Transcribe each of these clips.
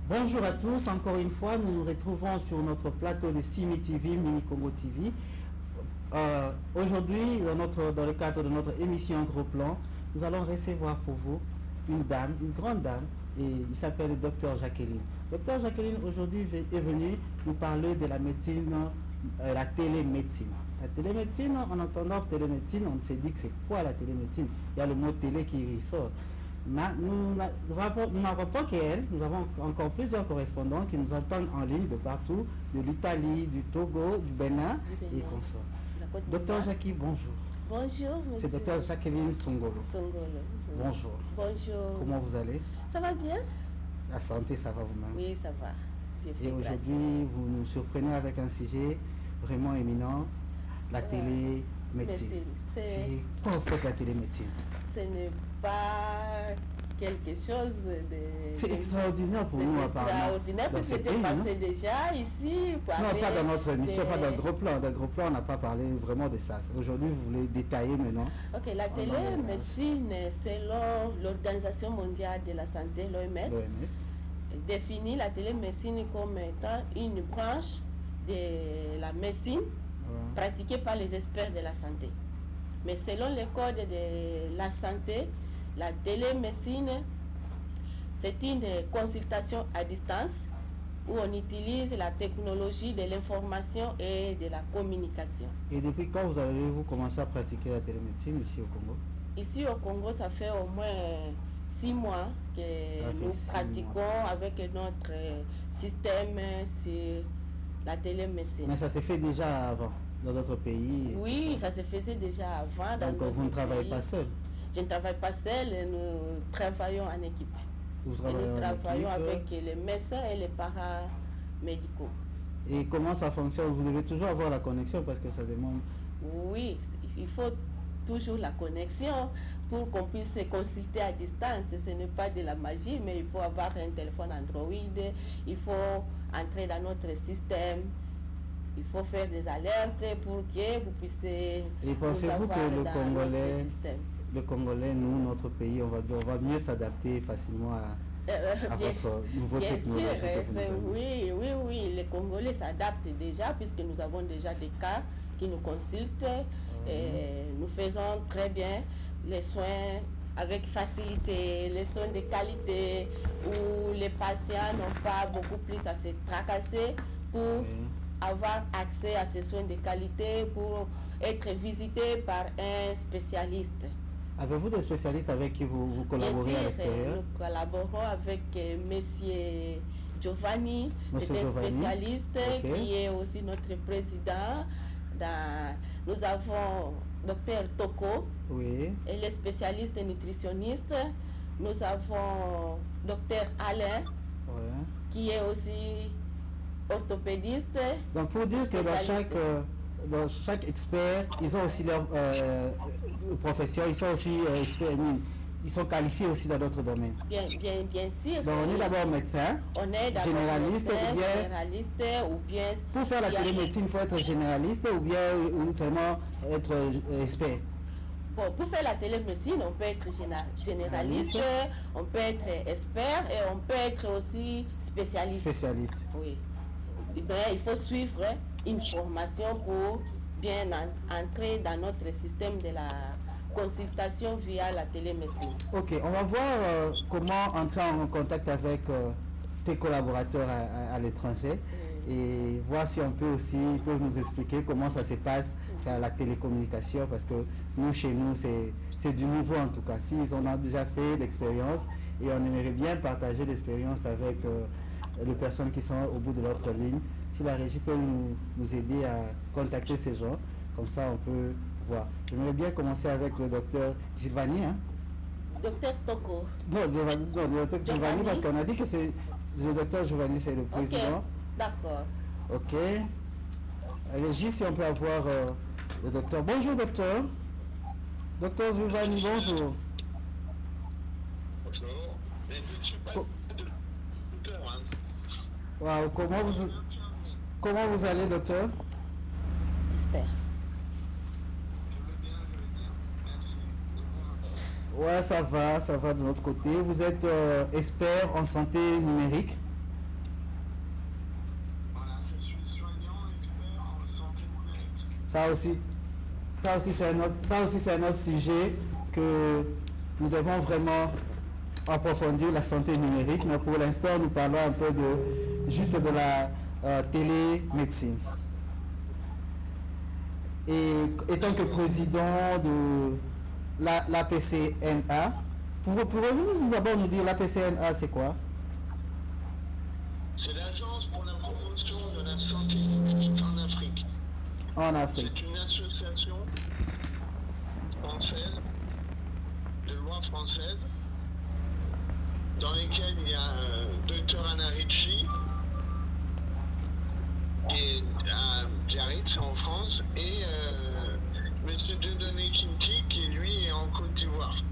Bonjour à tous, encore une fois, nous nous retrouvons sur notre plateau de Simi TV, Mini Congo TV. Aujourd'hui, dans le cadre de notre émission Gros Plan, nous allons recevoir pour vous une dame, une grande dame, et il s'appelle le docteur Jacqueline. Docteur Jacqueline, aujourd'hui, est venue nous parler de la médecine, la télémédecine. La télémédecine, en entendant télémédecine, on s'est dit que c'est quoi la télémédecine? Il y a le mot télé qui ressort. Nous n'avons pas qu'elle, nous avons encore plusieurs correspondants qui nous entendent en ligne de partout, de l'Italie, du Togo, du Bénin et consorts. Docteur Jackie, bonjour. Bonjour, monsieur. C'est docteur Jacqueline Songolo. Songolo. Bonjour. Bonjour. Comment vous allez? Ça va bien? La santé, ça va vous-même? Oui, ça va. Et aujourd'hui, vous nous surprenez avec un sujet vraiment éminent, la télémédecine. C'est quoi en fait la télémédecine? Ce n'est pas quelque chose de... C'est extraordinaire pour nous apparemment. C'est extraordinaire parce que c'était passé déjà ici. Non, pas dans notre émission, pas dans le gros plan. Dans le gros plan, on n'a pas parlé vraiment de ça. Aujourd'hui, vous voulez détailler maintenant. Ok, la télémédecine, selon l'Organisation mondiale de la santé, l'OMS, définit la télémédecine comme étant une branche de la médecine pratiquée par les experts de la santé. Mais selon le code de la santé, la télémédecine, c'est une consultation à distance où on utilise la technologie de l'information et de la communication. Et depuis quand vous avez commencé à pratiquer la télémédecine ici au Congo? Ici au Congo, ça fait au moins 6 mois que nous pratiquons avec notre système sur la télémédecine. Mais ça s'est fait déjà avant dans d'autres pays? Oui, ça se faisait déjà avant. Donc vous ne travaillez pas seul? Je ne travaille pas seul, nous travaillons en équipe. Nous travaillons avec les médecins et les paramédicaux. Et comment ça fonctionne? Vous devez toujours avoir la connexion parce que ça demande... Oui, il faut toujours la connexion pour qu'on puisse se consulter à distance. Ce n'est pas de la magie, mais il faut avoir un téléphone Android, il faut entrer dans notre système. Il faut faire des alertes pour que vous puissiez... Et pensez-vous que le Congolais, nous, notre pays, on va mieux s'adapter facilement à votre nouvelle technologie? Oui, les Congolais s'adaptent déjà puisque nous avons déjà des cas qui nous consultent. Et nous faisons très bien les soins avec facilité, les soins de qualité où les patients n'ont pas beaucoup plus à se tracasser pour avoir accès à ces soins de qualité, pour être visité par un spécialiste. Avez-vous des spécialistes avec qui vous collaborez à l'extérieur? Nous collaborons avec M. Giovanni, c'est un spécialiste qui est aussi notre président. Nous avons Dr Toko, elle est spécialiste nutritionniste. Nous avons Dr Alain, qui est aussi orthopédiste. Donc pour dire que dans chaque expert, ils ont aussi leur profession, ils sont aussi experts, ils sont qualifiés aussi dans d'autres domaines. Bien sûr. Donc on est d'abord médecin, généraliste, ou bien... Pour faire la télémédecine, il faut être généraliste ou bien seulement être expert? Bon, pour faire la télémédecine, on peut être généraliste, on peut être expert et on peut être aussi spécialiste. Oui. Il faut suivre une formation pour bien entrer dans notre système de la consultation via la télémédecine. Ok, on va voir comment entrer en contact avec tes collaborateurs à l'étranger et voir si on peut aussi, ils peuvent nous expliquer comment ça se passe à la télécommunication, parce que nous, chez nous, c'est du nouveau en tout cas. S'ils en ont déjà fait l'expérience et on aimerait bien partager l'expérience avec les personnes qui sont au bout de l'autre ligne, si la régie peut nous aider à contacter ces gens, comme ça on peut voir. J'aimerais bien commencer avec le docteur Giovanni. Docteur Toko. Non, le docteur Giovanni, parce qu'on a dit que c'est le docteur Giovanni, c'est le président. D'accord. Ok. Régie, si on peut avoir le docteur. Bonjour docteur. Docteur Giovanni, bonjour. Bonjour. Wow, comment vous allez, docteur? J'espère. Ouais, ça va de notre côté. Vous êtes expert en santé numérique. Ça aussi c'est un autre sujet que nous devons vraiment approfondir, la santé numérique, mais pour l'instant nous parlons un peu juste de la télémédecine. Et étant que président de l'APCNA, pouvez-vous d'abord nous dire l'APCNA c'est quoi? C'est l'Agence pour la promotion de la santé numérique en Afrique. En Afrique. C'est une association française, de loi française, dans lesquelles il y a Dr Anna Ricci, qui est à Biarritz en France, et M. Dieudonné Kinti, qui lui est en Côte d'Ivoire,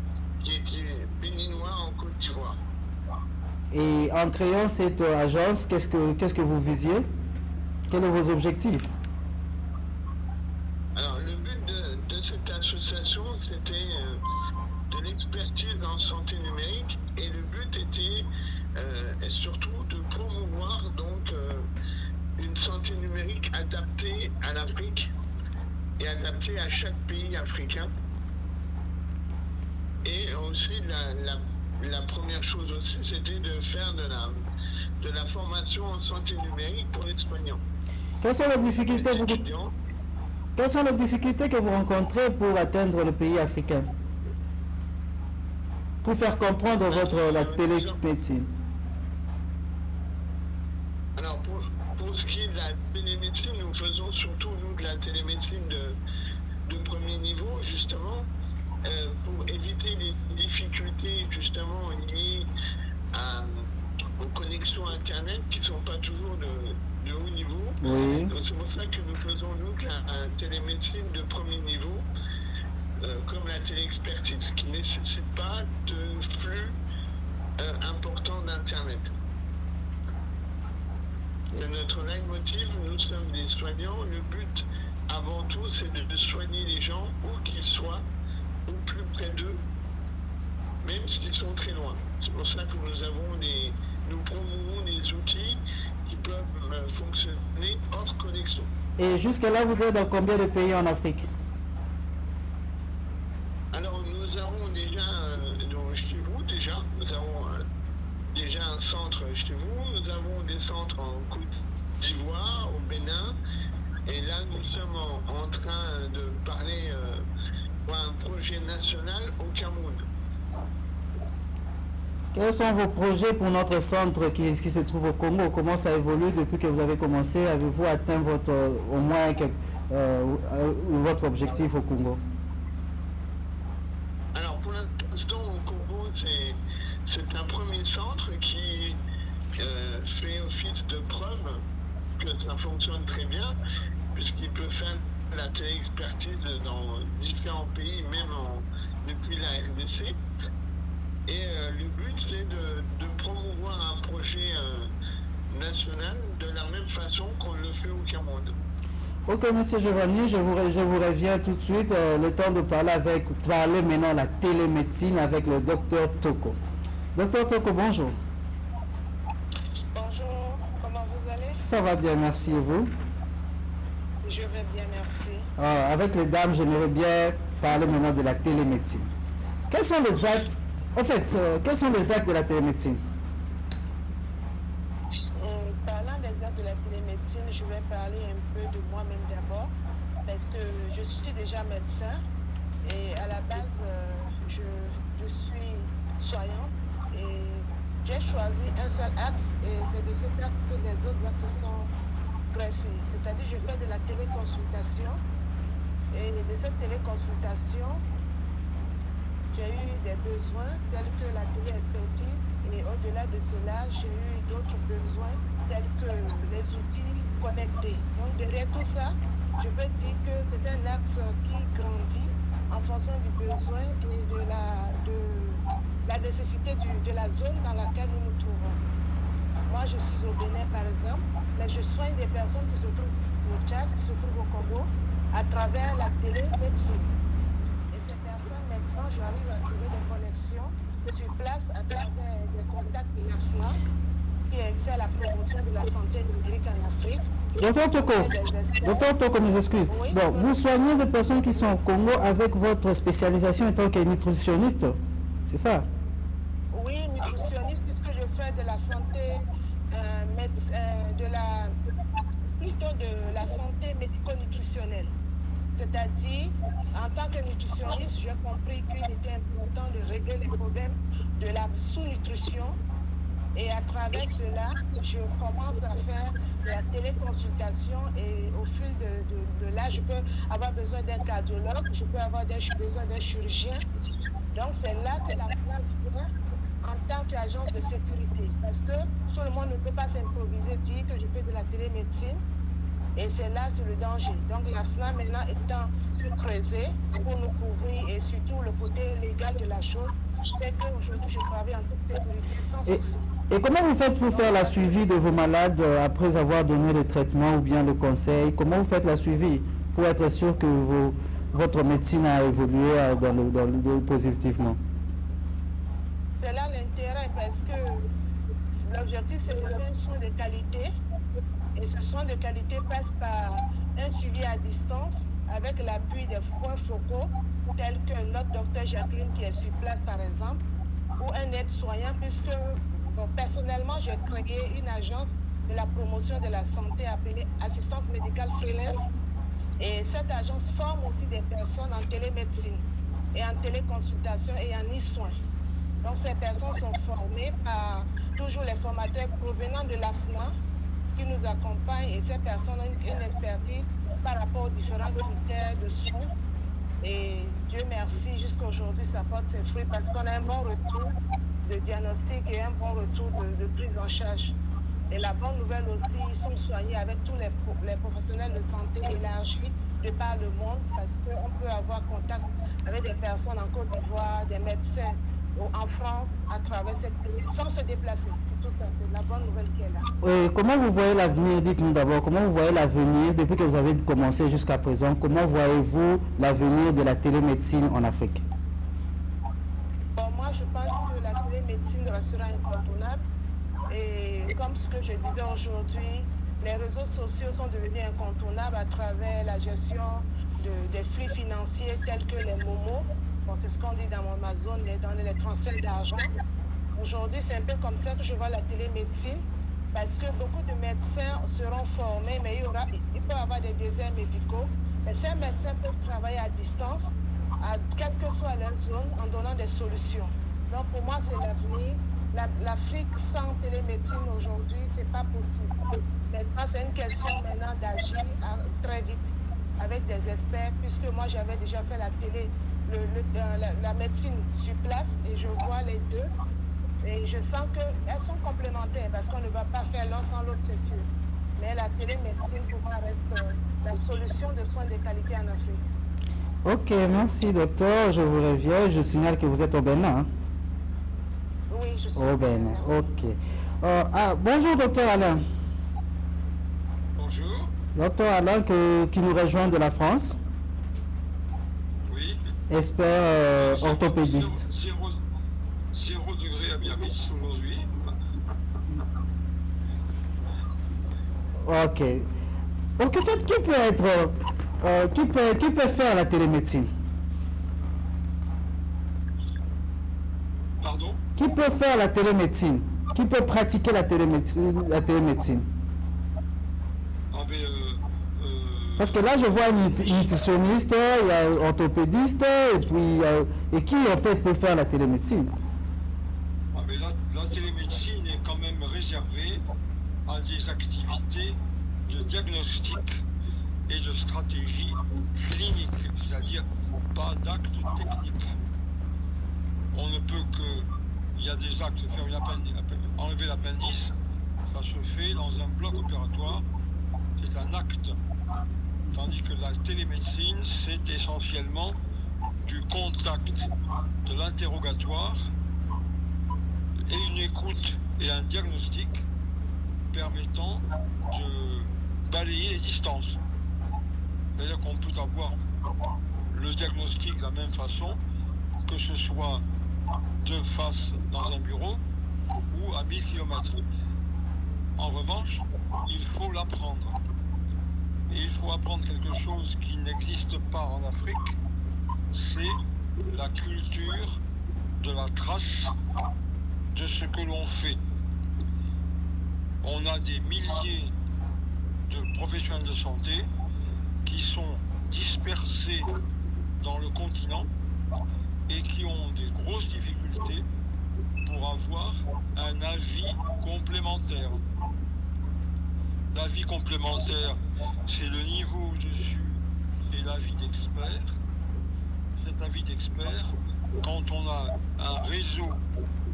qui était béninois en Côte d'Ivoire. Et en créant cette agence, qu'est-ce que vous visiez? Quels sont vos objectifs? Alors, le but de cette association, c'était de l'expertise en santé numérique, et le but était surtout de promouvoir donc une santé numérique adaptée à l'Afrique et adaptée à chaque pays africain. Et aussi, la première chose aussi, c'était de faire de la formation en santé numérique pour les soignants. Quelles sont les difficultés que vous rencontrez pour atteindre le pays africain? Pour faire comprendre la télémédecine. Alors, pour ce qui est de la télémédecine, nous faisons surtout, nous, de la télémédecine de premier niveau, justement, pour éviter les difficultés, justement, liées aux connexions Internet qui ne sont pas toujours de haut niveau. Oui. Donc, c'est pour ça que nous faisons, nous, de la télémédecine de premier niveau, comme la téléexpertise, qui ne nécessite pas de flux important d'Internet. C'est notre leitmotiv, nous sommes des soignants. Le but, avant tout, c'est de soigner les gens, où qu'ils soient, au plus près d'eux, même s'ils sont très loin. C'est pour ça que nous promouvons des outils qui peuvent fonctionner hors connexion. Et jusqu'à là, vous êtes dans combien de pays en Afrique? Alors, nous avons déjà, chez vous, nous avons déjà un centre chez vous, nous avons des centres en Côte d'Ivoire, au Bénin, et là, nous sommes en train de parler pour un projet national au Cameroun. Quels sont vos projets pour notre centre qui se trouve au Congo? Comment ça évolue depuis que vous avez commencé? Avez-vous atteint au moins votre objectif au Congo? Alors, pour l'instant, au Congo, c'est un premier centre qui fait office de preuve que ça fonctionne très bien, puisqu'il peut faire la téléexpertise dans différents pays, même depuis la RDC. Et le but, c'est de promouvoir un projet national de la même façon qu'on le fait au Cameroun. Ok, monsieur Giovanni, je vous reviens tout de suite. Le temps de parler maintenant de la télémédecine avec le docteur Toko. Docteur Toko, bonjour. Bonjour, comment vous allez? Ça va bien, merci. Et vous? Je vais bien, merci. Avec les dames, j'aimerais bien parler maintenant de la télémédecine. Quels sont les actes, quels sont les actes de la télémédecine? Parlant des actes de la télémédecine, je vais parler un peu de moi-même d'abord, parce que je suis déjà médecin et à la base, je suis soignante et j'ai choisi un seul axe et c'est de cet axe que les autres axes sont greffés. C'est-à-dire je fais de la téléconsultation et de cette téléconsultation, j'ai eu des besoins tels que la téléexpertise et au-delà de cela, j'ai eu d'autres besoins tels que les outils connectés. Donc derrière tout ça, je peux dire que c'est un axe qui grandit en fonction du besoin et de la nécessité de la zone dans laquelle nous nous trouvons. Moi, je suis au Bénin, par exemple, mais je soigne des personnes qui se trouvent au Tchad, qui se trouvent au Congo, à travers la télémédecine. Et ces personnes, maintenant, j'arrive à trouver des connexions sur place à travers des contacts de l'ASNA qui fait la promotion de la santé numérique en Afrique. Docteur Toko, mes excuses. Oui, bon, vous soignez des personnes qui sont au Congo avec votre spécialisation en tant que nutritionniste, c'est ça? Oui, nutritionniste, puisque je fais de la santé, plutôt de la santé médico-nutritionnelle. C'est-à-dire, en tant que nutritionniste, j'ai compris qu'il était important de régler les problèmes de la sous-nutrition. Et à travers cela, je commence à faire de la téléconsultation et au fil de là, je peux avoir besoin d'un cardiologue, je peux avoir besoin d'un chirurgien. Donc c'est là que la SNAM vient en tant qu'agence de sécurité. Parce que tout le monde ne peut pas s'improviser, dire que je fais de la télémédecine. Et c'est là, c'est le danger. Donc l'APSNA maintenant étant creusé pour nous couvrir et surtout le côté légal de la chose, fait qu'aujourd'hui je travaille en toute sécurité sans souci. Et comment vous faites pour faire la suivi de vos malades après avoir donné le traitement ou bien le conseil? Comment vous faites la suivi pour être sûr que votre médecine a évolué positivement? C'est là l'intérêt parce que l'objectif c'est de faire un soin de qualité. Et ce soin de qualité passe par un suivi à distance avec l'appui des points focaux tels que notre docteur Jacqueline qui est sur place par exemple, ou un aide-soignant puisque personnellement j'ai créé une agence de la promotion de la santé appelée Assistance Médicale Freelance et cette agence forme aussi des personnes en télémédecine et en téléconsultation et en e-soins. Donc ces personnes sont formées par toujours les formateurs provenant de l'APSNA qui nous accompagnent et ces personnes ont une expertise par rapport aux différents critères de soins. Et Dieu merci, jusqu'à aujourd'hui, ça porte ses fruits parce qu'on a un bon retour de diagnostic et un bon retour de prise en charge. Et la bonne nouvelle aussi, ils sont soignés avec tous les professionnels de santé élargis de par le monde parce qu'on peut avoir contact avec des personnes en Côte d'Ivoire, des médecins en France, à travers cette pays, sans se déplacer. C'est tout ça, c'est la bonne nouvelle qui est là. Comment vous voyez l'avenir? Dites-nous d'abord, comment vous voyez l'avenir depuis que vous avez commencé jusqu'à présent? Comment voyez-vous l'avenir de la télémédecine en Afrique? Bon, moi, je pense que la télémédecine restera incontournable. Et comme ce que je disais aujourd'hui, les réseaux sociaux sont devenus incontournables à travers la gestion des flux financiers tels que les Momo. Bon, c'est ce qu'on dit dans ma zone, dans les transferts d'argent. Aujourd'hui, c'est un peu comme ça que je vois la télémédecine, parce que beaucoup de médecins seront formés, mais il peut y avoir des déserts médicaux. Et ces médecins peuvent travailler à distance, quelle que soit leur zone, en donnant des solutions. Donc pour moi, c'est l'avenir. L'Afrique sans télémédecine aujourd'hui, c'est pas possible. Maintenant, c'est une question maintenant d'agir très vite avec des experts, puisque moi, j'avais déjà fait la médecine sur place et je vois les deux et je sens qu'elles sont complémentaires parce qu'on ne va pas faire l'un sans l'autre, c'est sûr. Mais la télémédecine pour moi reste la solution de soins de qualité en Afrique. Ok, merci docteur, je vous reviens, je signale que vous êtes au Bénin. Hein? Oui, je suis au Bénin, ok. Bonjour docteur Alain. Bonjour. Docteur Alain qui nous rejoint de la France. Expert orthopédiste. 0 degré à Biarritz aujourd'hui. Ok. Donc en fait, qui peut faire la télémédecine? Pardon? Qui peut faire la télémédecine? Qui peut pratiquer la télémédecine? Parce que là, je vois un nutritionniste, il y a un orthopédiste, et puis qui en fait peut faire la télémédecine? Mais la télémédecine est quand même réservée à des activités de diagnostic et de stratégie clinique, c'est-à-dire pas d'actes techniques. On ne peut que, il y a des actes, faire enlever l'appendice, ça se fait dans un bloc opératoire, c'est un acte. Tandis que la télémédecine, c'est essentiellement du contact, de l'interrogatoire et une écoute et un diagnostic permettant de balayer les distances. C'est-à-dire qu'on peut avoir le diagnostic de la même façon, que ce soit de face dans un bureau ou à 1000 km. En revanche, il faut l'apprendre. Et il faut apprendre quelque chose qui n'existe pas en Afrique, c'est la culture de la trace de ce que l'on fait. On a des milliers de professionnels de santé qui sont dispersés dans le continent et qui ont des grosses difficultés pour avoir un avis complémentaire. L'avis complémentaire, c'est le niveau au-dessus et l'avis d'expert. Cet avis d'expert, quand on a un réseau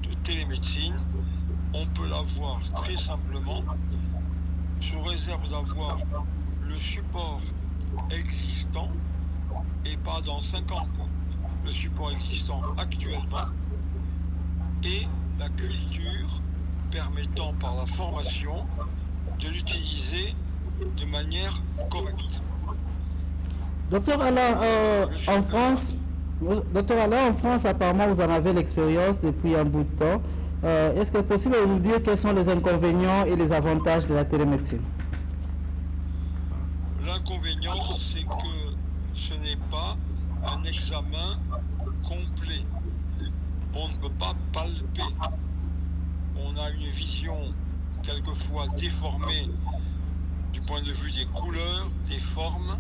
de télémédecine, on peut l'avoir très simplement, sous réserve d'avoir le support existant et pas dans 50 ans. Le support existant actuellement et la culture permettant par la formation de l'utiliser de manière correcte. Docteur Alain, en France, apparemment, vous en avez l'expérience depuis un bout de temps. Est-ce que c'est possible de nous dire quels sont les inconvénients et les avantages de la télémédecine? L'inconvénient, c'est que ce n'est pas un examen complet. On ne peut pas palper. On a une vision quelquefois déformée du point de vue des couleurs, des formes,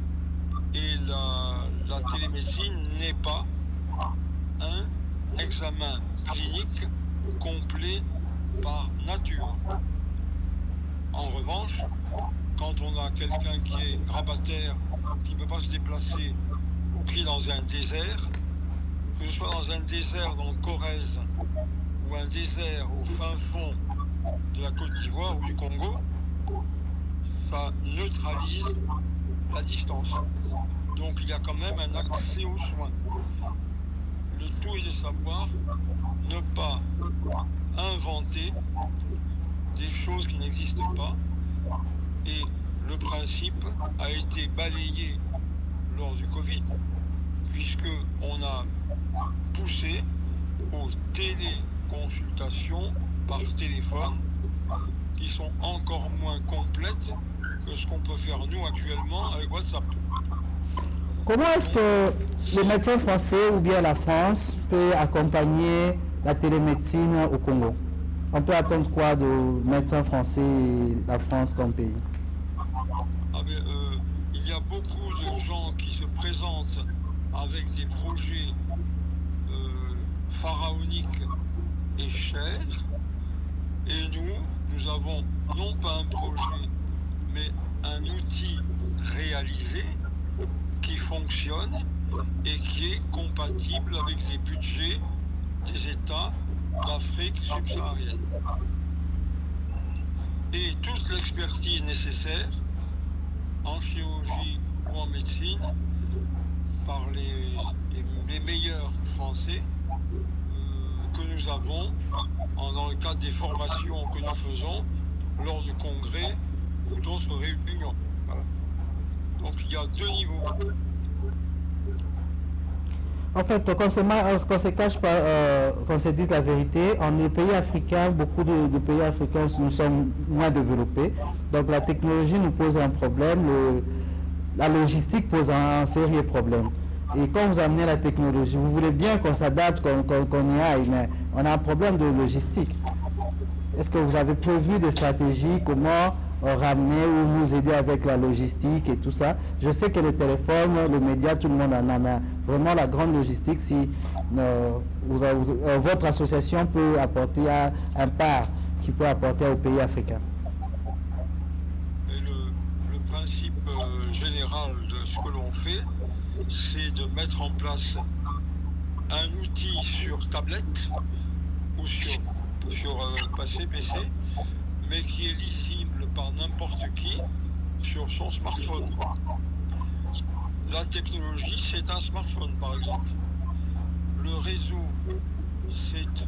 et la télémédecine n'est pas un examen clinique complet par nature. En revanche, quand on a quelqu'un qui est grabataire, qui ne peut pas se déplacer, ou qui est dans un désert, que ce soit dans un désert dans le Corrèze, ou un désert au fin fond de la Côte d'Ivoire ou du Congo, ça neutralise la distance. Donc il y a quand même un accès aux soins. Le tout est de savoir ne pas inventer des choses qui n'existent pas. Et le principe a été balayé lors du Covid, puisqu'on a poussé aux téléconsultations par téléphone, qui sont encore moins complètes que ce qu'on peut faire nous actuellement avec WhatsApp. Comment est-ce que le médecin français ou bien la France peut accompagner la télémédecine au Congo? On peut attendre quoi de médecins français et la France comme pays? Il y a beaucoup de gens qui se présentent avec des projets pharaoniques et chers, et nous avons non pas un projet, mais un outil réalisé qui fonctionne et qui est compatible avec les budgets des États d'Afrique subsaharienne. Et toute l'expertise nécessaire en chirurgie ou en médecine par les meilleurs Français que nous avons dans le cadre des formations que nous faisons lors de congrès ou d'autres réunions. Voilà. Donc il y a deux niveaux. En fait, qu'on se cache pas, qu'on se dise la vérité, en les pays africains, beaucoup de pays africains, nous sommes moins développés. Donc la technologie nous pose un problème, la logistique pose un sérieux problème. Et quand vous amenez la technologie, vous voulez bien qu'on s'adapte, qu'on y aille, mais on a un problème de logistique. Est-ce que vous avez prévu des stratégies, comment ramener ou nous aider avec la logistique et tout ça? Je sais que le téléphone, le média, tout le monde en a, mais vraiment la grande logistique, si votre association peut apporter un part qui peut apporter aux pays africains. Et le principe général de ce que l'on fait, c'est de mettre en place un outil sur tablette ou sur PC, mais qui est lisible par n'importe qui sur son smartphone. La technologie, c'est un smartphone, par exemple. Le réseau, c'est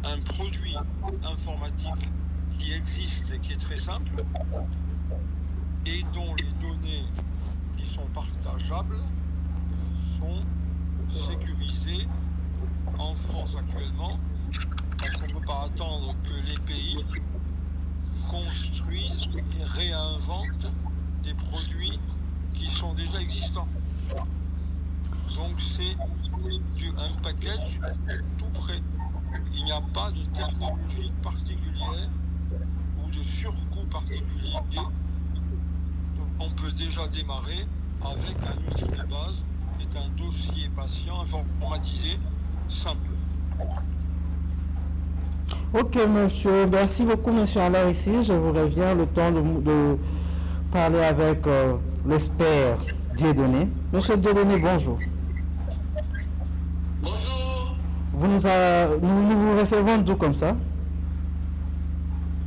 un produit informatique qui existe et qui est très simple et dont les données qui sont partageables sont sécurisées en France actuellement, parce qu'on ne peut pas attendre que les pays construisent et réinventent des produits qui sont déjà existants. Donc c'est un package tout prêt. Il n'y a pas de technologie particulière ou de surcoût particulier. On peut déjà démarrer avec un outil de base qui est un dossier patient informatisé simple. Ok, monsieur. Merci beaucoup, monsieur. Alors ici, je vous reviens le temps de parler avec l'expert Dieudonné. Monsieur Dieudonné, bonjour. Bonjour. Nous vous recevons d'où comme ça?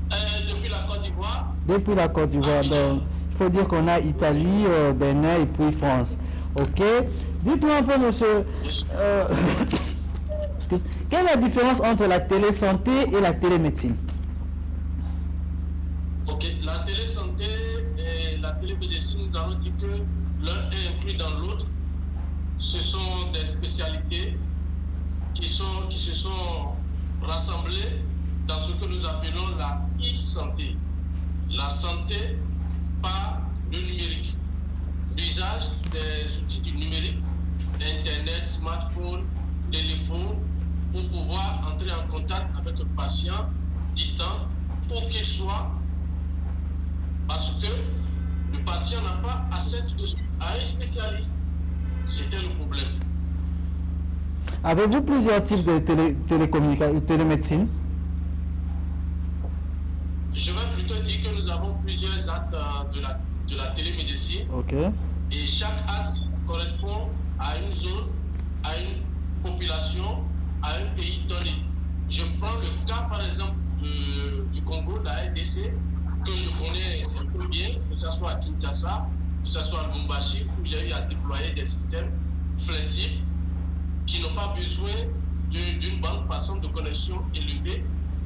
Depuis la Côte d'Ivoire. Depuis la Côte d'Ivoire. Donc, il faut dire qu'on a Italie, Bénin et puis France. Ok. Dites-moi un peu, monsieur. Quelle est la différence entre la télésanté et la télémédecine? Ok, la télésanté et la télémédecine, nous allons dire que l'un est inclus dans l'autre. Ce sont des spécialités qui se sont rassemblées dans ce que nous appelons la e-santé. La santé par le numérique. L'usage des outils du numérique, Internet, smartphone, téléphone, pour pouvoir entrer en contact avec le patient distant, pour qu'il soit, parce que le patient n'a pas accès à un spécialiste. C'était le problème. Avez-vous plusieurs types de télémédecine? Je vais plutôt dire que nous avons plusieurs actes de la télémédecine. Ok. Et chaque acte correspond à une zone, à une population, à un pays donné. Je prends le cas par exemple du Congo, de la RDC, que je connais un peu bien, que ce soit à Kinshasa, que ce soit à Lubumbashi, où j'ai eu à déployer des systèmes flexibles qui n'ont pas besoin d'une bande passante de connexion élevée,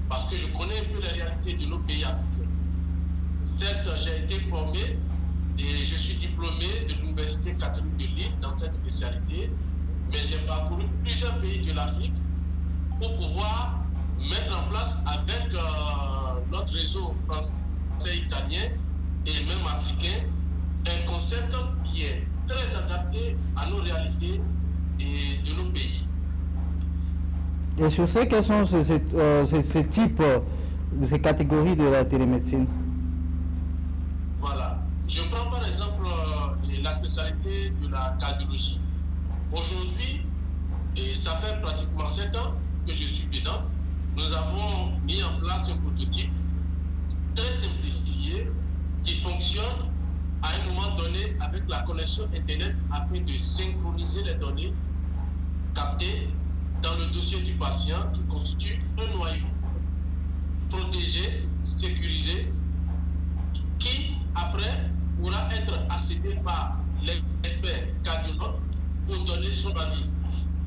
parce que je connais un peu la réalité de nos pays africains. Certes, j'ai été formé et je suis diplômé de l'Université catholique de Lille dans cette spécialité, mais j'ai parcouru plusieurs pays de l'Afrique pour pouvoir mettre en place avec notre réseau français, italien et même africain un concept qui est très adapté à nos réalités et de nos pays. Et sur ces, quels sont ces types, ces catégories de la télémédecine? Voilà. Je prends par exemple la spécialité de la cardiologie. Aujourd'hui, et ça fait pratiquement 7 ans que je suis dedans, nous avons mis en place un prototype très simplifié qui fonctionne à un moment donné avec la connexion Internet afin de synchroniser les données captées dans le dossier du patient qui constitue un noyau protégé, sécurisé, qui après pourra être accédé par l'expert cardiologue pour donner son avis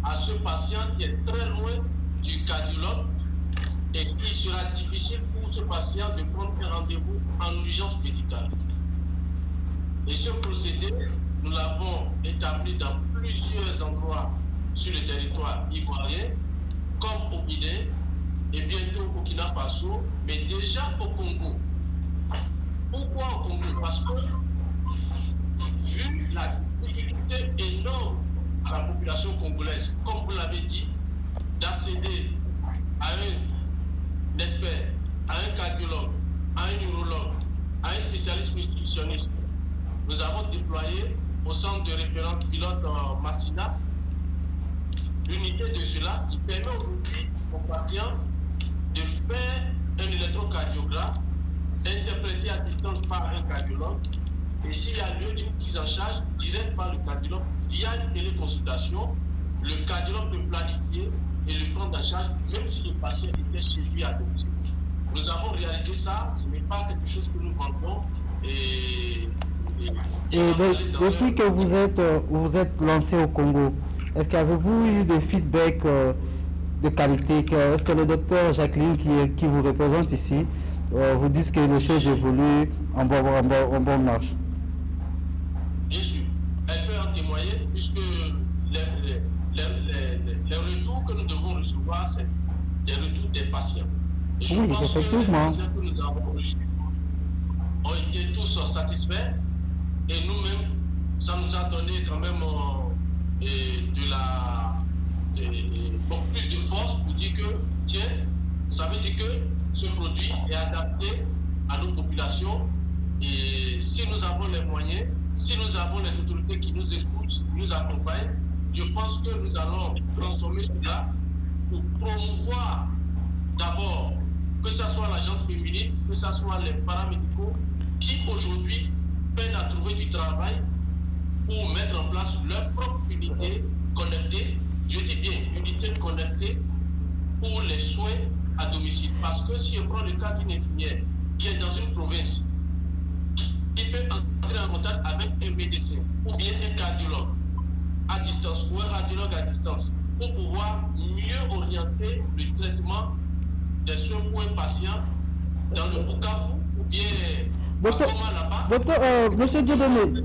à ce patient qui est très loin du cardiologue et qui sera difficile pour ce patient de prendre un rendez-vous en urgence médicale. Et ce procédé, nous l'avons établi dans plusieurs endroits sur le territoire ivoirien, comme au Bénin et bientôt au Burkina Faso, mais déjà au Congo. Pourquoi au Congo? Parce que, vu la difficulté énorme à la population congolaise, comme vous l'avez dit, d'accéder à un expert, à un cardiologue, à un neurologue, à un spécialiste nutritionniste, nous avons déployé au centre de référence pilote Massina l'unité de cela qui permet aujourd'hui aux patients de faire un électrocardiogramme interprété à distance par un cardiologue, et s'il y a lieu d'une prise en charge directe par le cardiologue via une téléconsultation, le cardiologue peut planifier et le prendre en charge même si le patient était chez lui à domicile. Nous avons réalisé ça, ce n'est pas quelque chose que nous vendons depuis que vous êtes lancé au Congo, est-ce qu'avez-vous eu des feedbacks de qualité? Est-ce que le docteur Jacqueline qui vous représente ici vous dit que les choses évoluent en bonne marche? Bien sûr, elle peut en témoigner puisque les retours que nous devons recevoir, c'est des retours des patients. Je oui, pense effectivement. que les que nous avons reçus ont été tous satisfaits et nous-mêmes, ça nous a donné quand même plus de force pour dire que, tiens, ça veut dire que ce produit est adapté à nos populations et si nous avons les moyens, si nous avons les autorités qui nous écoutent, nous accompagnent, je pense que nous allons transformer cela pour promouvoir d'abord que ce soit la gente féminine, que ce soit les paramédicaux qui aujourd'hui peinent à trouver du travail pour mettre en place leur propre unité connectée, je dis bien unité connectée pour les soins à domicile. Parce que si je prends le cas d'une infirmière qui est dans une province, qui peut entrer en contact avec un médecin ou bien un cardiologue à distance ou un radiologue à distance pour pouvoir mieux orienter le traitement des soins pour un patient dans le Bukavu ou bien à Goma là-bas. Docteur, monsieur Dieudonné,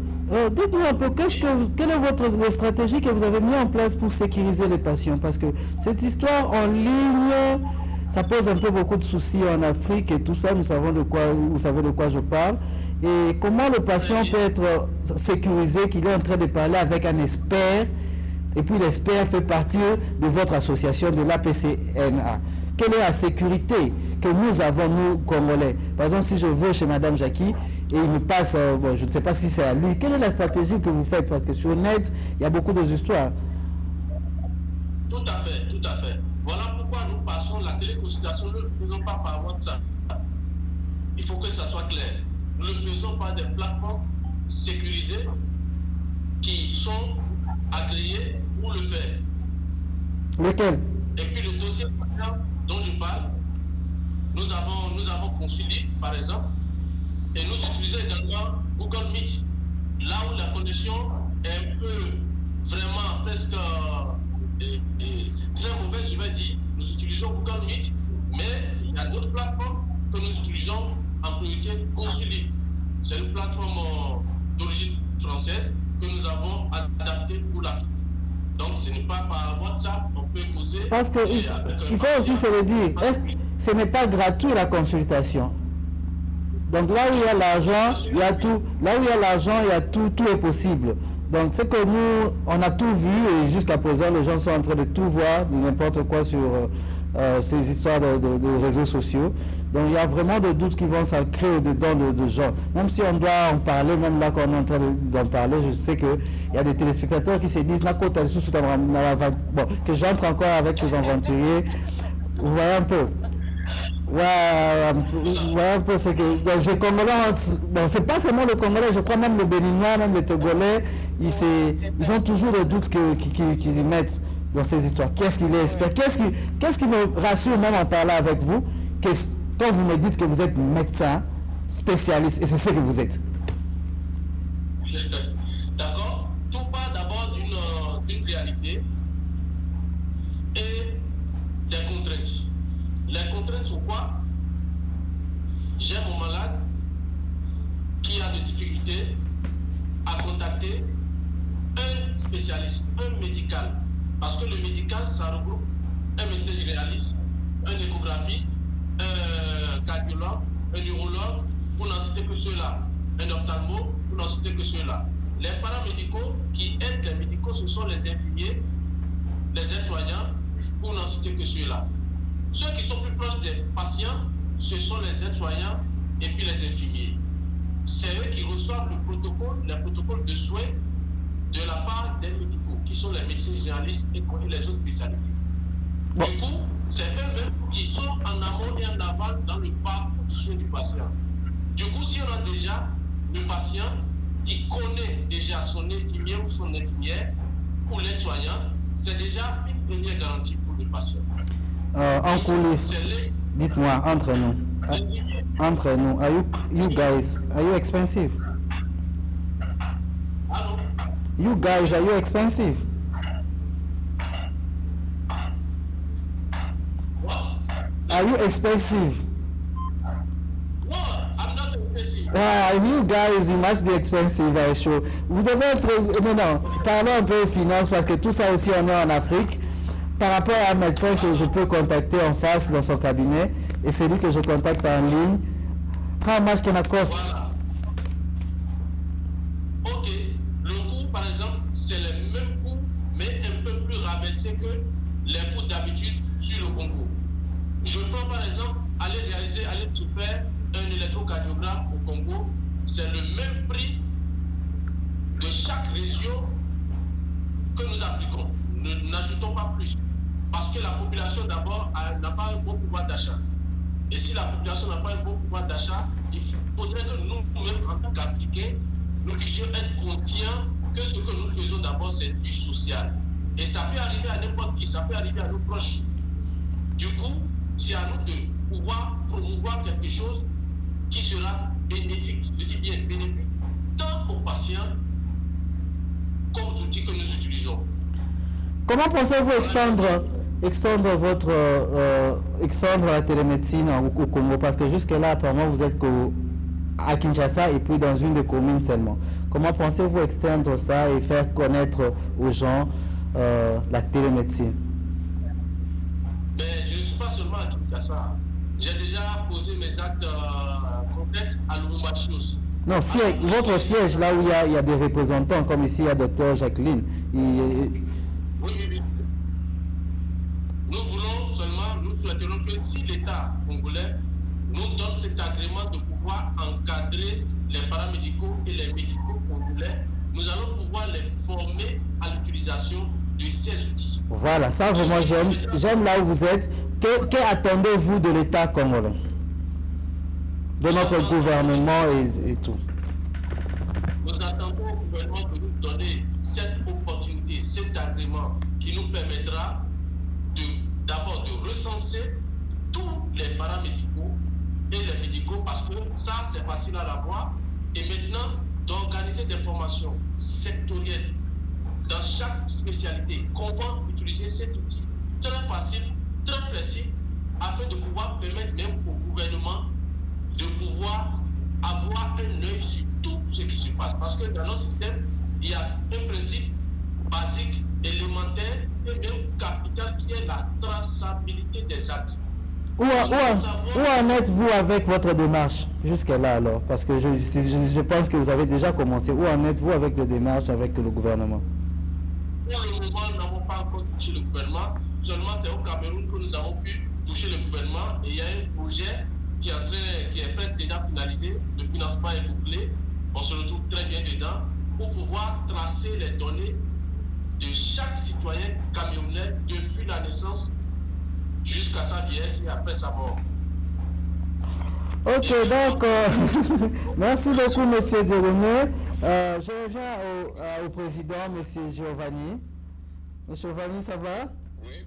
dites-nous un peu, quelle est votre stratégie que vous avez mis en place pour sécuriser les patients? Parce que cette histoire en ligne, ça pose un peu beaucoup de soucis en Afrique et tout ça, vous savez de quoi je parle. Et comment le patient peut être sécurisé, qu'il est en train de parler avec un expert, et puis l'expert fait partie de votre association, de l'APCNA. Quelle est la sécurité que nous avons, nous, Congolais? Par exemple, si je vais chez Madame Jackie et il me passe, je ne sais pas si c'est à lui, quelle est la stratégie que vous faites? Parce que sur le net, il y a beaucoup d'histoires. Tout à fait, tout à fait. Voilà pourquoi nous passons la téléconsultation, nous ne le faisons pas par WhatsApp. Il faut que ça soit clair. Nous le faisons par des plateformes sécurisées qui sont agréées pour le faire. Lequel? Et puis le dossier dont je parle, nous avons Consulib, par exemple, et nous utilisons également Google Meet, là où la connexion est un peu vraiment presque très mauvaise, je vais dire. Nous utilisons Google Meet, mais il y a d'autres plateformes que nous utilisons en priorité. Consulib, c'est une plateforme d'origine française que nous avons adaptée pour l'Afrique. Donc ce n'est pas par WhatsApp, on peut poser. Parce qu'il faut aussi se le dire, ce n'est pas gratuit la consultation. Donc là où il y a l'argent, il y a tout. Là où il y a l'argent, il y a tout est possible. Donc c'est que nous, on a tout vu et jusqu'à présent, les gens sont en train de tout voir, de n'importe quoi sur ces histoires de réseaux sociaux. Donc il y a vraiment des doutes qui vont s'ancrer dedans de gens. Même si on doit en parler, même là quand on est en train d'en parler, je sais qu'il y a des téléspectateurs qui se disent que j'entre encore avec ces aventuriers. Vous voyez un peu. Ouais, un peu ce que les Congolais, bon, c'est pas seulement le Congolais, je crois même le Béninois, même les Togolais, ils ont toujours des doutes qu'ils mettent dans ces histoires. Qu'est-ce qu'il espère? Qu'est-ce qui me rassure même en parlant avec vous, quand vous me dites que vous êtes médecin, spécialiste, et c'est ce que vous êtes? D'accord. Tout part d'abord d'une réalité et des contraintes. Les contraintes sont quoi? J'ai mon malade qui a des difficultés à contacter un spécialiste, un médical. Parce que le médical, ça regroupe un médecin généraliste, un échographiste, un cardiologue, un neurologue, pour n'en citer que ceux-là, un ophtalmo, pour n'en citer que ceux-là. Les paramédicaux qui aident les médicaux, ce sont les infirmiers, les aides-soignants, pour n'en citer que ceux-là. Ceux qui sont plus proches des patients, ce sont les aides-soignants et puis les infirmiers. C'est eux qui reçoivent les protocoles de soins de la part des médicaux, qui sont les médecins généralistes et les autres spécialités. Bon. Du coup, c'est eux-mêmes qui sont en amont et en aval dans le parcours de soins du patient. Du coup, si on a déjà le patient qui connaît déjà son infirmier ou son infirmière ou l'aide-soignant, c'est déjà une première garantie pour le patient. En coulisses, dites-moi, entre nous, you guys, are you expensive? Allô? You guys, are you expensive? What? Are you expensive? No, I'm not expensive. You guys, you must be expensive, I'm sure. Vous devez être... Non, parlons un peu finances parce que tout ça aussi, on est en Afrique. par rapport à un médecin que je peux contacter en face dans son cabinet et celui que je contacte en ligne, how much can it cost? Voilà. Ok, le coût par exemple, c'est le même coût, mais un peu plus rabaissé que les coûts d'habitude sur le Congo. Je prends par exemple, aller se faire un électrocardiogramme au Congo, c'est le même prix de chaque région que nous appliquons. Nous n'ajoutons pas plus. Parce que la population d'abord n'a pas un bon pouvoir d'achat. Et si la population n'a pas un bon pouvoir d'achat, il faudrait que nous-mêmes, en tant qu'Africains, nous puissions être conscients que ce que nous faisons d'abord, c'est du social. Et ça peut arriver à n'importe qui, ça peut arriver à nos proches. Du coup, c'est à nous de pouvoir promouvoir quelque chose qui sera bénéfique, je dis bien bénéfique, tant aux patients qu'aux outils que nous utilisons. Comment pensez-vous extendre la télémédecine au Congo? Parce que jusque-là, apparemment, vous êtes à Kinshasa et puis dans une des communes seulement. Comment pensez-vous extendre ça et faire connaître aux gens la télémédecine? Mais je ne suis pas seulement à Kinshasa. J'ai déjà posé mes actes complets à Lubumbashi aussi. Non, votre siège, là où il y a des représentants, comme ici, il y a Dr Jacqueline. Oui. Nous souhaiterons que si l'État congolais nous donne cet agrément de pouvoir encadrer les paramédicaux et les médicaux congolais, nous allons pouvoir les former à l'utilisation de ces outils. Voilà, ça vraiment j'aime là où vous êtes. Que attendez-vous de l'État congolais, de notre gouvernement et tout? Nous attendons au gouvernement de nous donner cette opportunité, cet agrément qui nous permettra d'abord de recenser tous les paramédicaux et les médicaux, parce que ça c'est facile à l'avoir, et maintenant d'organiser des formations sectorielles dans chaque spécialité. Comment utiliser cet outil très facile, très flexible, afin de pouvoir permettre même au gouvernement de pouvoir avoir un œil sur tout ce qui se passe. Parce que dans notre système, il y a un principe basique, élémentaire et même capital qui est la traçabilité des actes. Où en êtes-vous avec votre démarche jusque-là alors? Parce que je pense que vous avez déjà commencé. Où en êtes-vous avec les démarches avec le gouvernement? Pour le moment, nous n'avons pas encore touché le gouvernement. Seulement, c'est au Cameroun que nous avons pu toucher le gouvernement. Et il y a un projet qui est presque déjà finalisé. Le financement est bouclé. On se retrouve très bien dedans pour pouvoir tracer les données de chaque citoyen camerounais depuis la naissance jusqu'à sa vieillesse et après sa mort. Ok, d'accord. Merci beaucoup, monsieur Dieudonné. Je reviens au président, monsieur Giovanni. Monsieur Giovanni, ça va? Oui.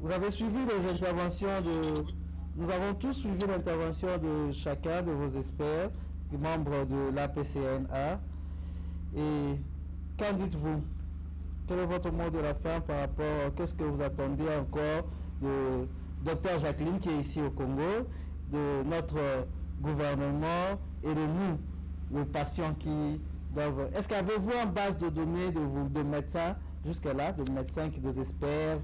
Vous avez suivi les interventions Nous avons tous suivi l'intervention de chacun de vos experts, des membres de l'APCNA. Et qu'en dites-vous? Quel est votre mot de la fin par rapport, qu'est-ce que vous attendez encore de Dr Jacqueline qui est ici au Congo, de notre gouvernement et de nous, les patients qui doivent... Est-ce qu'avez-vous en base de données de médecins jusque-là, de médecins qui des experts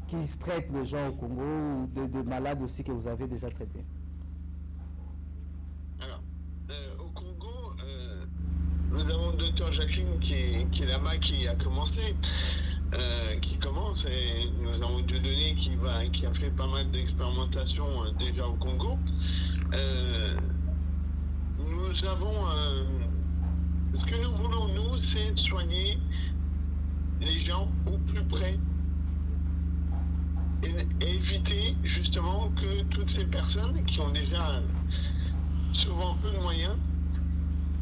qui traitent les gens au Congo ou de malades aussi que vous avez déjà traités? Alors, au Congo, nous avons Dr Jacqueline qui est là-bas, qui a commencé, qui commence, et nous avons Dieudonné qui a fait pas mal d'expérimentations déjà au Congo. Nous avons... ce que nous voulons, nous, c'est soigner les gens au plus près et éviter justement que toutes ces personnes qui ont déjà souvent peu de moyens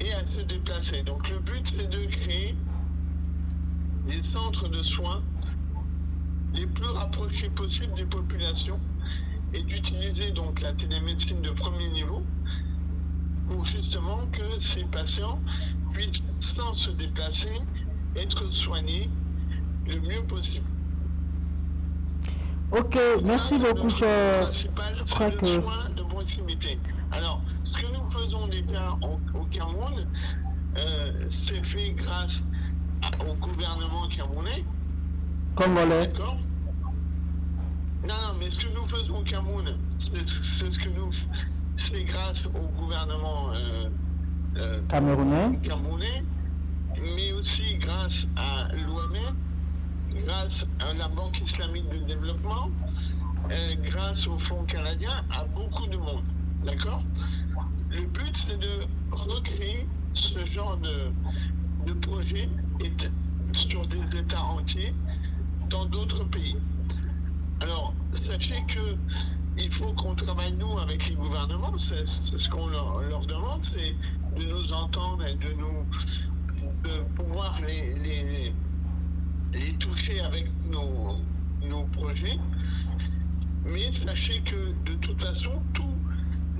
aient à se déplacer. Donc le but, c'est de créer des centres de soins les plus rapprochés possibles des populations et d'utiliser donc la télémédecine de premier niveau pour justement que ces patients puissent, sans se déplacer, être soignés le mieux possible. Ok, merci beaucoup. Je crois que... soins de proximité. Alors, ce que nous faisons déjà au Cameroun, c'est fait grâce au gouvernement camerounais. Congolais. D'accord. Non, mais ce que nous faisons au Cameroun, c'est grâce au gouvernement camerounais, mais aussi grâce à l'OMS, grâce à la Banque islamique de développement, grâce au Fonds canadien, à beaucoup de monde. D'accord? Le but, c'est de recréer ce genre de projet sur des États entiers dans d'autres pays. Alors, sachez qu'il faut qu'on travaille, nous, avec les gouvernements. C'est ce qu'on leur demande, c'est de nous entendre et de pouvoir les toucher avec nos projets. Mais sachez que, de toute façon, tous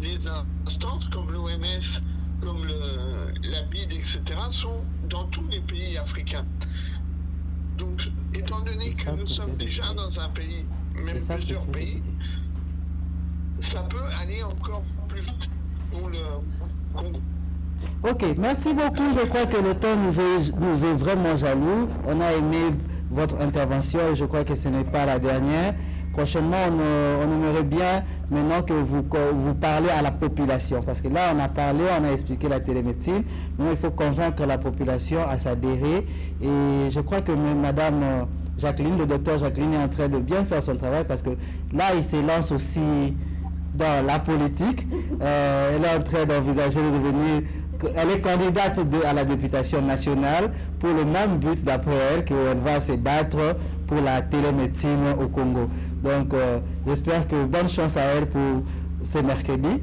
les instances, comme l'OMS, comme la BID, etc., sont dans tous les pays africains. Donc, étant donné que nous sommes déjà dans un pays, même plusieurs pays, ça peut aller encore plus vite pour le Congo. Ok, merci beaucoup. Je crois que le temps nous est vraiment jaloux. On a aimé votre intervention et je crois que ce n'est pas la dernière. Prochainement, on aimerait bien maintenant que vous parlez à la population. Parce que là, on a expliqué la télémédecine. Maintenant, il faut convaincre la population à s'adhérer. Et je crois que Madame Jacqueline, le docteur Jacqueline est en train de bien faire son travail parce que là, il se lance aussi dans la politique. Elle est en train d'envisager de devenir... Elle est candidate à la députation nationale pour le même but, d'après elle, qu'elle va se battre pour la télémédecine au Congo. Donc, j'espère que bonne chance à elle pour ce mercredi.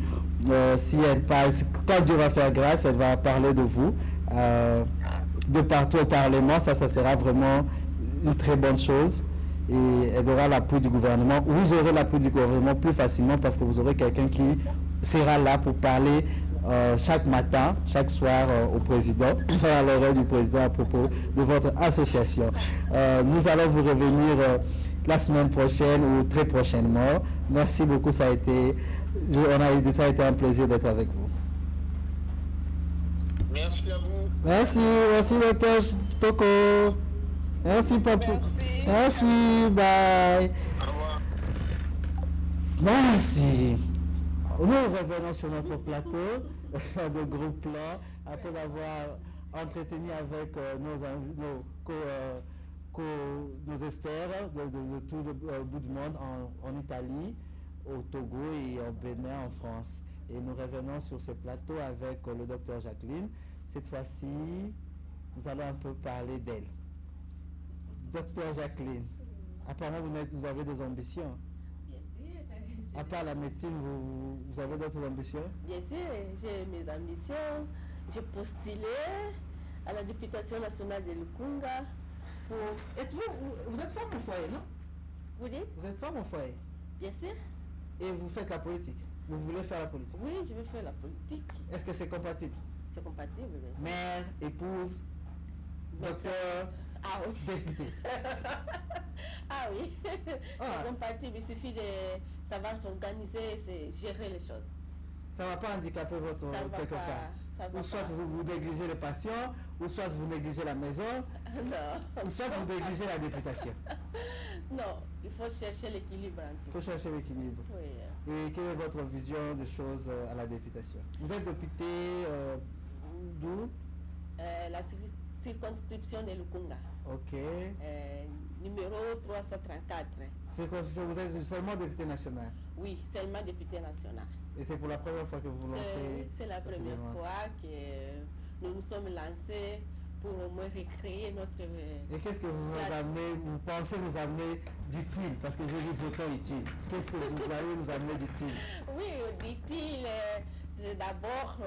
Si elle passe, quand Dieu va faire grâce, elle va parler de vous de partout au Parlement. Ça sera vraiment une très bonne chose. Et elle aura l'appui du gouvernement. Vous aurez l'appui du gouvernement plus facilement parce que vous aurez quelqu'un qui sera là pour parler chaque matin, chaque soir au président, à l'oreille du président à propos de votre association. Nous allons vous revenir la semaine prochaine ou très prochainement. Merci beaucoup, ça a été un plaisir d'être avec vous. Merci à vous. Merci docteur Toko. Merci Papou. Merci, bye. Au revoir. Merci. Nous revenons sur notre plateau de groupe plan après avoir entretenu avec nos experts de tout le bout du monde en Italie, au Togo et en Bénin, en France. Et nous revenons sur ce plateau avec le docteur Jacqueline. Cette fois-ci, nous allons un peu parler d'elle. Docteur Jacqueline, apparemment vous avez des ambitions. À part la médecine, vous avez d'autres ambitions? Bien sûr, j'ai mes ambitions. J'ai postulé à la députation nationale de Lukunga. Vous êtes femme au foyer, non? Vous dites? Vous êtes femme au foyer? Bien sûr. Et vous faites la politique? Vous voulez faire la politique? Oui, je veux faire la politique. Est-ce que c'est compatible? C'est compatible, bien sûr. Mère, épouse, docteur, député. Ah oui, c'est compatible. Il suffit de savoir s'organiser, gérer les choses. Ça ne va pas handicaper votre quelque part. Ou soit vous négligez les patients, ou soit vous négligez la maison, non. Ou soit vous négligez la députation. Non, il faut chercher l'équilibre. Il faut chercher l'équilibre. Oui. Et quelle est votre vision des choses à la députation? Vous êtes député d'où? La circonscription de Lukunga. Ok. Numéro 334. Vous êtes seulement député national? Oui, seulement député national. Et c'est pour la première fois que vous lancez? C'est la première fois que nous nous sommes lancés pour au moins recréer notre... Et qu'est-ce que vous pensez nous amener d'utile? Parce que j'ai vu votre utile. Qu'est-ce que vous allez nous amener d'utile? Oui, d'utile, c'est d'abord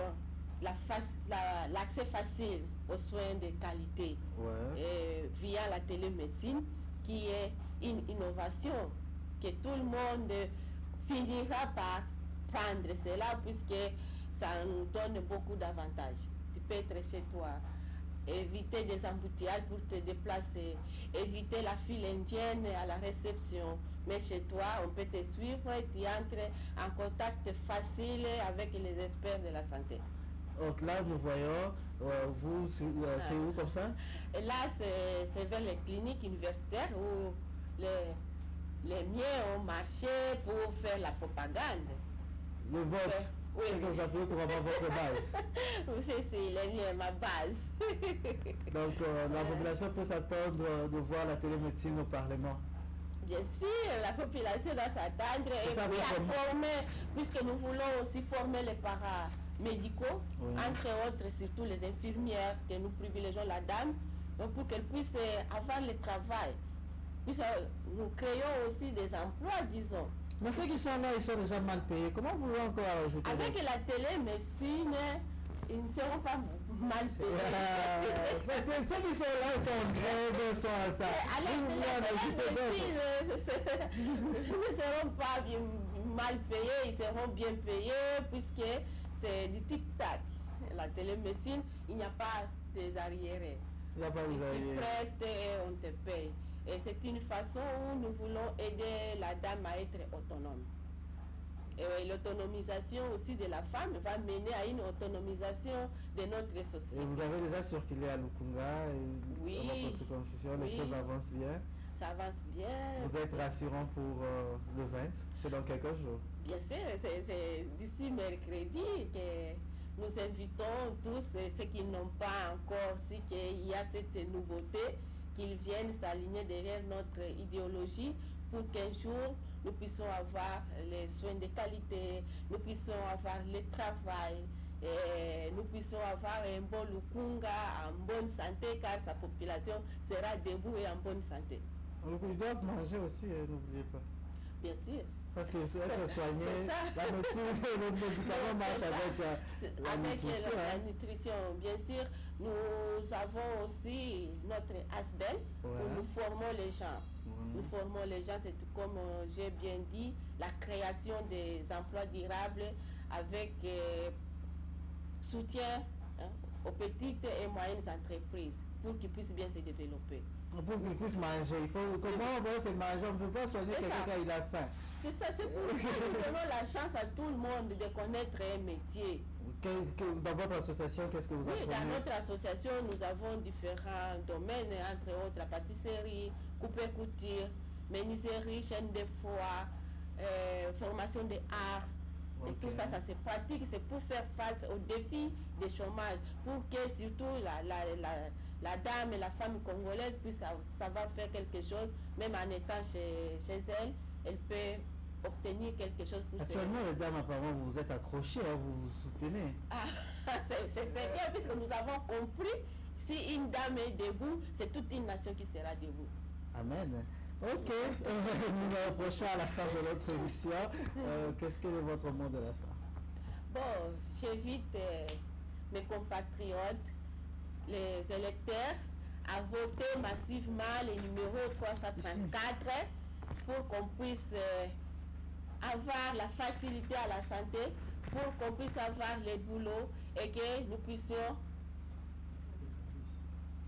l'accès facile aux soins de qualité via la télémédecine, qui est une innovation que tout le monde finira par prendre cela puisque ça nous donne beaucoup d'avantages. Tu peux être chez toi, éviter des embouteillages pour te déplacer, éviter la file indienne à la réception. Mais chez toi, on peut te suivre et tu entres en contact facile avec les experts de la santé. Donc là, nous voyons, vous, c'est où comme ça? Et là, c'est vers les cliniques universitaires où les miens ont marché pour faire la propagande. Le vote, oui, c'est comme ça pour avoir votre base. C'est les miens, ma base. Donc la population peut s'attendre de voir la télémédecine au Parlement. Bien sûr, la population doit s'attendre et puis à former, puisque nous voulons aussi former les paramédicaux, entre autres, surtout les infirmières, que nous privilégions la dame, donc pour qu'elles puissent avoir le travail. Puis nous créons aussi des emplois, disons. Mais ceux qui sont là, ils sont déjà mal payés. Comment vous voulez encore ajouter? Avec la télémédecine, ils ne seront pas mal payés. Parce que ceux qui sont là, ils sont en grève, ils sont à ça. Ils ne seront pas mal payés, ils seront bien payés, puisque c'est du tic-tac. La télémédecine, il n'y a pas des arriérés. Il n'y a pas des arriérés. Tu prestes et on te paye. Et c'est une façon où nous voulons aider la dame à être autonome. Et l'autonomisation aussi de la femme va mener à une autonomisation de notre société. Et vous avez déjà circulé à Lukunga, et dans votre circonscription, les choses avancent bien? Ça avance bien. Vous êtes rassurant pour le 20, c'est dans quelques jours? Bien sûr, c'est d'ici mercredi que nous invitons tous ceux qui n'ont pas encore su qu'il y a cette nouveauté, qu'ils viennent s'aligner derrière notre idéologie pour qu'un jour nous puissions avoir les soins de qualité, nous puissions avoir le travail, et nous puissions avoir un bon Lukunga en bonne santé, car sa population sera debout et en bonne santé. Ils doivent manger aussi, n'oubliez pas. Bien sûr. Parce que être soigné, la médecine, le médicament marche avec la nutrition. Bien sûr, nous avons aussi notre ASBEL où nous formons les gens. Nous formons les gens, c'est comme j'ai bien dit, la création des emplois durables avec soutien aux petites et moyennes entreprises pour qu'ils puissent bien se développer. Pour qu'ils puissent manger, il faut comment on peut se manger, on ne peut pas soigner quelqu'un quand il a faim. C'est ça, c'est pour ça que nous donnons la chance à tout le monde de connaître un métier. Dans votre association, qu'est-ce que vous apprenez? Oui, dans notre association, nous avons différents domaines, entre autres la pâtisserie, coupe-couture, menuiserie, chaîne de froid, formation des arts. Et tout ça, ça se pratique, c'est pour faire face aux défis du chômage, pour que surtout la dame et la femme congolaise puissent savoir faire quelque chose, même en étant chez elle, elle peut obtenir quelque chose pour actuellement, les dames, apparemment, vous vous êtes accrochées, hein, vous vous soutenez. C'est bien, puisque nous avons compris, si une dame est debout, c'est toute une nation qui sera debout. Amen. Ok, nous approchons à la fin de notre émission. Qu'est-ce que est votre mot de la fin? Bon, j'invite mes compatriotes, les électeurs, à voter massivement le numéro 334 pour qu'on puisse avoir la facilité à la santé, pour qu'on puisse avoir les boulots et que nous puissions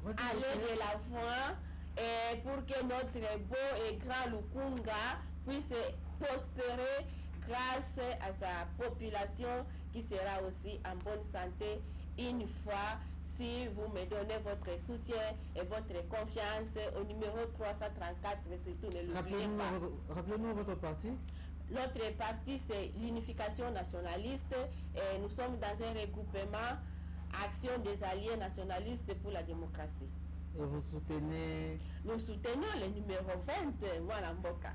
aller de l'avant. Et pour que notre beau et grand Lukunga puisse prospérer grâce à sa population qui sera aussi en bonne santé une fois si vous me donnez votre soutien et votre confiance au numéro 334, surtout ne l'oubliez pas. Rappelez-nous votre parti. Notre parti, c'est l'Unification nationaliste et nous sommes dans un regroupement Action des alliés nationalistes pour la démocratie. Et vous soutenez? Nous soutenons le numéro 20, Mwana Mboka.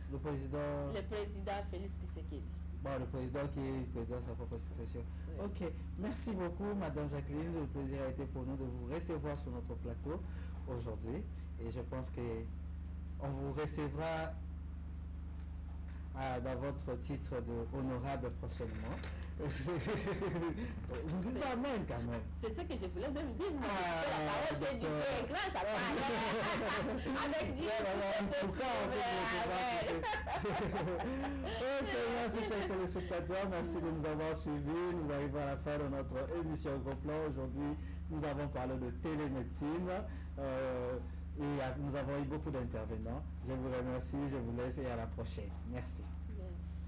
Le président? Le président Félix Tshisekedi. Bon, le président qui est président de sa propre succession. Oui. Ok, merci beaucoup Madame Jacqueline. Le plaisir a été pour nous de vous recevoir sur notre plateau aujourd'hui. Et je pense qu'on vous recevra dans votre titre de honorable prochainement. Vous dites pas amen quand même. C'est ce que je voulais même dire. La parole, j'ai dit Dieu est grand, ça parle. Avec Dieu, ok, merci chers téléspectateurs, merci de nous avoir suivis. Nous arrivons à la fin de notre émission Gros Plan. Aujourd'hui, nous avons parlé de télémédecine. Et nous avons eu beaucoup d'intervenants. Je vous remercie, je vous laisse et à la prochaine. Merci. Merci.